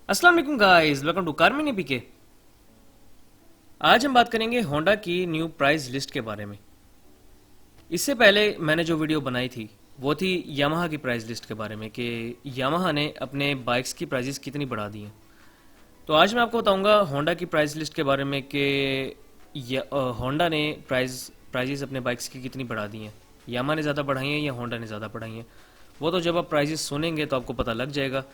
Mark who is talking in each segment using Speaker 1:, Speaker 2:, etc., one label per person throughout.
Speaker 1: अस्सलाम वालेकुम guys, welcome to कारमिनी पीके। आज हम बात करेंगे होंडा की न्यू प्राइस लिस्ट के बारे में। इससे पहले मैंने जो वीडियो बनाई थी वो थी यामाहा की प्राइस लिस्ट के बारे में कि यामाहा ने अपने बाइक्स की प्राइजेस कितनी बढ़ा दी हैं। तो आज मैं आपको बताऊंगा होंडा की प्राइस लिस्ट के बारे में कि होंडा ने प्राइजेस अपने बाइक्स की कितनी बढ़ा दी हैं। यामाहा ने ज़्यादा बढ़ाई हैं या होंडा ने ज़्यादा बढ़ाई हैं, वो तो जब आप प्राइजेस सुनेंगे तो आपको पता लग जाएगा।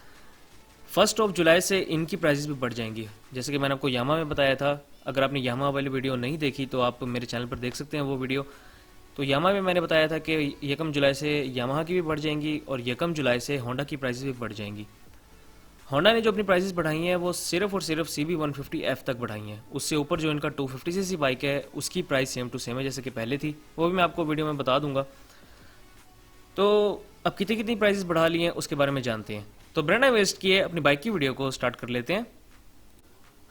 Speaker 1: 1 जुलाई से इनकी प्राइजेस भी बढ़ जाएंगी, जैसे कि मैंने आपको यामा में बताया था। अगर आपने यामा वाली वीडियो नहीं देखी तो आप मेरे चैनल पर देख सकते हैं वो वीडियो। तो यामा में मैंने बताया था कि 1 जुलाई से यामाहा की भी बढ़ जाएंगी और 1 जुलाई से होंडा की प्राइजेस भी बढ़ जाएंगी। होंडा ने जो अपनी प्राइजेस बढ़ाई हैं वो सिर्फ और सिर्फ CB150F तक बढ़ाई हैं। उससे ऊपर जो इनका 250cc बाइक है उसकी प्राइस सेम टू सेम है जैसे कि पहले थी, वो भी मैं आपको वीडियो में बता दूंगा। तो अब कितनी कितनी प्राइसेस बढ़ा ली हैं उसके बारे में जानते हैं। तो बिना टाइम वेस्ट किए अपनी बाइक की वीडियो को स्टार्ट कर लेते हैं।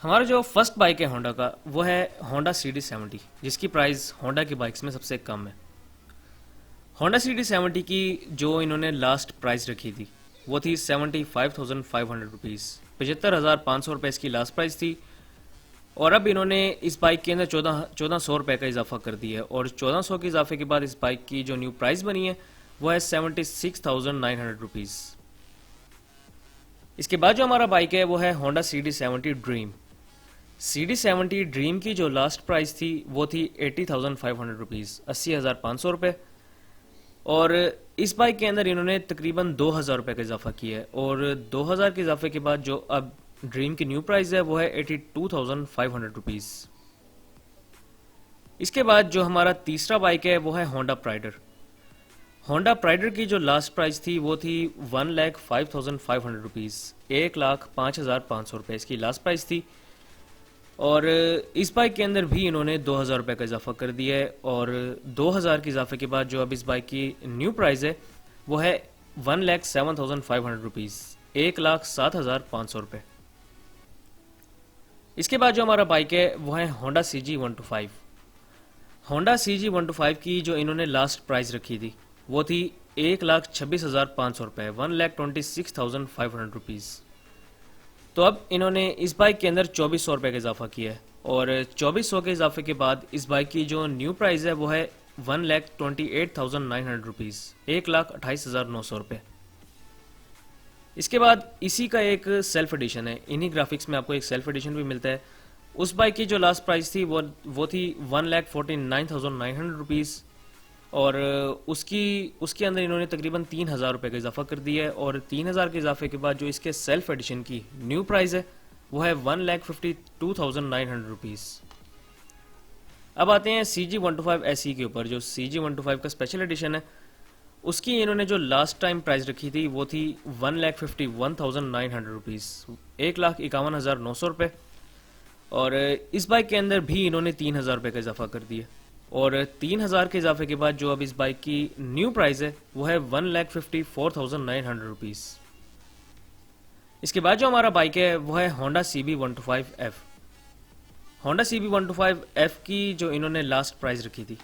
Speaker 1: हमारा जो फर्स्ट बाइक है होंडा का वो है होंडा CD70, जिसकी प्राइस होंडा की बाइक्स में सबसे कम है। होंडा CD70 की जो इन्होंने लास्ट प्राइस रखी थी वो थी 75,500 रुपीज़, 75,500 रुपये इसकी लास्ट प्राइस थी। और अब इन्होंने इस बाइक के अंदर 1400 रुपये का इजाफा कर दिया है और 1400 के इजाफे के बाद इस बाइक की जो न्यू प्राइस बनी है वो है 76,900 रुपीज़। इसके बाद जो हमारा बाइक है वो है Honda CD70 dream. CD70 dream की जो लास्ट प्राइस थी वो थी 80,500 रुपीज़, 80,500 रुपये। और इस बाइक के अंदर इन्होंने तकरीबन 2,000 रुपये का इजाफा किया है और 2,000 के इजाफे के बाद जो अब ड्रीम की न्यू प्राइस है वो है 82,500 रुपीज़। इसके बाद जो हमारा तीसरा बाइक है वो है होंडा प्राइडर। होंडा प्राइडर की जो लास्ट प्राइस थी वो थी 1,05,500 रुपीज़, 1,05,500 रुपये इसकी लास्ट प्राइस थी। और इस बाइक के अंदर भी इन्होंने 2,000 रुपये का इजाफा कर दिया है और 2,000 के इजाफे के बाद जो अब इस बाइक की न्यू प्राइस है वो है 1,07,500 रुपीज़, 1,07,500 रुपये। इसके बाद जो हमारा बाइक है वो है होंडा CG125। होंडा CG125 की जो इन्होंने लास्ट प्राइस रखी थी वो थी 1,26,500 रुपये, 1,26,500 रुपीज़। तो अब इन्होंने इस बाइक के अंदर 2,400 रुपये का इजाफा किया है और 2,400 के इजाफे के बाद इस बाइक की जो न्यू प्राइस है वो है 1,28,900 रुपीज़, 1,28,900 रुपये। इसके बाद इसी का एक सेल्फ एडिशन है, इन्हीं ग्राफिक्स में आपको एक सेल्फ एडिशन भी मिलता है। उस बाइक की जो लास्ट प्राइस थी वो थी 1,49,900 रुपीज़ और उसके अंदर इन्होंने तकरीबन 3,000 रुपये का इजाफा कर दिया है और 3,000 के इजाफे के बाद जो इसके सेल्फ एडिशन की न्यू प्राइस है वो है 1,52,900 रुपीज़। अब आते हैं CG125 SE के ऊपर। जो CG125 का स्पेशल एडिशन है उसकी इन्होंने जो लास्ट टाइम प्राइस रखी थी वो थी 1,51,900 रुपीज़, 1,51,900 रुपये। और इस बाइक के अंदर भी इन्होंने 3,000 रुपये का इजाफा कर दिया और 3,000 के इजाफे के बाद जो अब इस बाइक की न्यू प्राइस है वो है 1,54,900 रुपीज़। इसके बाद जो हमारा बाइक है वो है होंडा CB125F। होंडा CB125F की जो इन्होंने लास्ट प्राइस रखी थी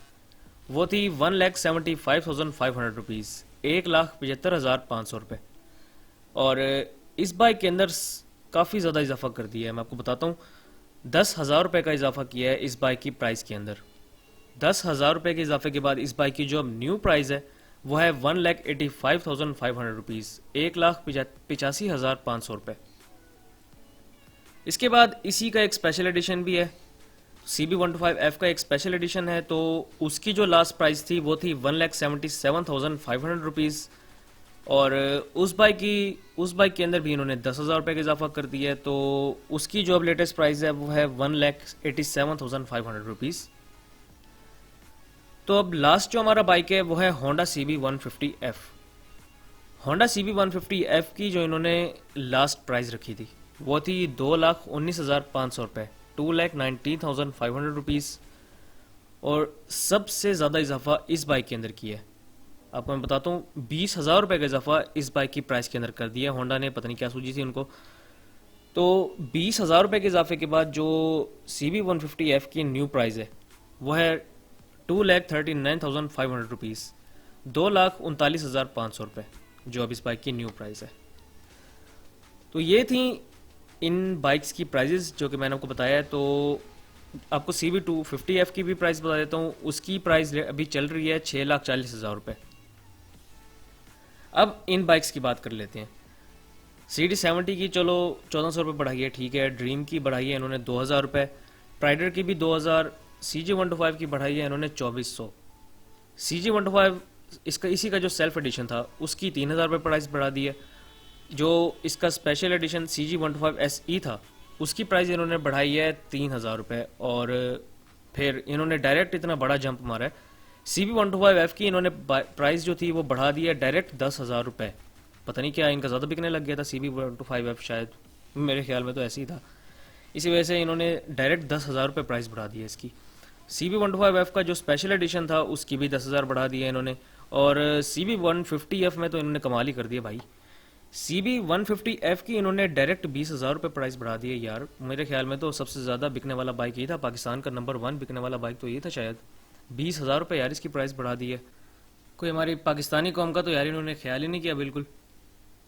Speaker 1: वो थी 1,75,500 रुपीज़, 1,75,500 रुपये। और इस बाइक के अंदर काफ़ी ज़्यादा इजाफा कर दिया है। मैं आपको बताता हूँ, 10,000 रुपये का इजाफा किया है इस बाइक की प्राइस के अंदर। 10,000 रुपये के इजाफे के बाद इस बाइक की जो अब न्यू प्राइस है वो है 1,85,500 रुपीज़, 1,85,500 रुपये। इसके बाद इसी का एक स्पेशल एडिशन भी है, CB125F का एक स्पेशल एडिशन है। तो उसकी जो लास्ट प्राइस थी वो थी 1,77,500 रुपीज़ और उस बाइक के अंदर भी इन्होंने 10,000 रुपये का इजाफा कर दिया है। तो उसकी जो अब लेटेस्ट प्राइस है वो है 1,87,500 रुपीज़। तो अब लास्ट जो हमारा बाइक है वो है होंडा CB150F। होंडा CB150F की जो इन्होंने लास्ट प्राइस रखी थी वो थी 2,19,500 रुपये, 2,19,500 रुपीज़। और सबसे ज़्यादा इजाफा इस बाइक के अंदर किया है। आपको मैं बताता हूँ, 20,000 रुपये का इजाफा इस बाइक की प्राइस के अंदर कर दिया है होंडा ने, पता नहीं क्या सूझी थी उनको। तो 20,000 रुपये के इजाफे के बाद जो CB150F की न्यू प्राइस है वो है 2,39,500 रुपीज़, 2,39,500 रुपये, जो अब इस बाइक की न्यू प्राइस है। तो ये थी इन बाइक्स की प्राइजेस जो कि मैंने आपको बताया है, तो आपको CB250F की भी प्राइस बता देता हूँ। उसकी प्राइस अभी चल रही है 6,40,000 रुपये। अब इन बाइक्स की बात कर लेते हैं। CD70 की चलो 1,400 रुपये बढ़ाई है, ठीक है। ड्रीम की बढ़ाई है इन्होंने 2,000 रुपये, प्राइडर की भी 2,000, CG125 की बढ़ाई है इन्होंने 2,400। CG125 इसका इसी का जो सेल्फ एडिशन था उसकी 3,000 रुपये प्राइस बढ़ा दी है। जो इसका स्पेशल एडिशन CG125 SE था उसकी प्राइस इन्होंने बढ़ाई है 3,000 रुपये। और फिर इन्होंने डायरेक्ट इतना बड़ा जंप मारा है। CB125F की इन्होंने प्राइस जो थी वो बढ़ा दी है डायरेक्ट 10,000 रुपये। पता नहीं क्या इनका ज़्यादा बिकने लग गया था CB125F, शायद मेरे ख्याल में तो ऐसे ही था। इसी वजह से इन्होंने डायरेक्ट 10,000 रुपये प्राइस बढ़ा दी है इसकी। CB125F का जो स्पेशल एडिशन था उसकी भी 10,000 बढ़ा दिया इन्होंने। और CB150F में तो इन्होंने कमाल ही कर दिया भाई। CB150F की इन्होंने डायरेक्ट 20,000 रुपये प्राइस बढ़ा दिए यार। मेरे ख्याल में तो सबसे ज़्यादा बिकने वाला बाइक ये था, पाकिस्तान का नंबर 1 बिकने वाला बाइक तो ये था शायद। 20,000 रुपये यार इसकी प्राइस बढ़ा दी है। कोई हमारी पाकिस्तानी कौम का तो यार इन्होंने ख्याल ही नहीं किया बिल्कुल।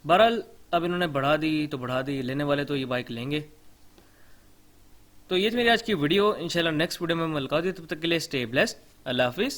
Speaker 1: बहरहाल अब इन्होंने बढ़ा दी तो बढ़ा दी, लेने वाले तो ये बाइक लेंगे। तो ये थी मेरी आज की वीडियो। इंशाल्लाह नेक्स्ट वीडियो में मुलाकात होगी, तब तक के लिए स्टे ब्लेस्ड। अल्लाह हाफिज़।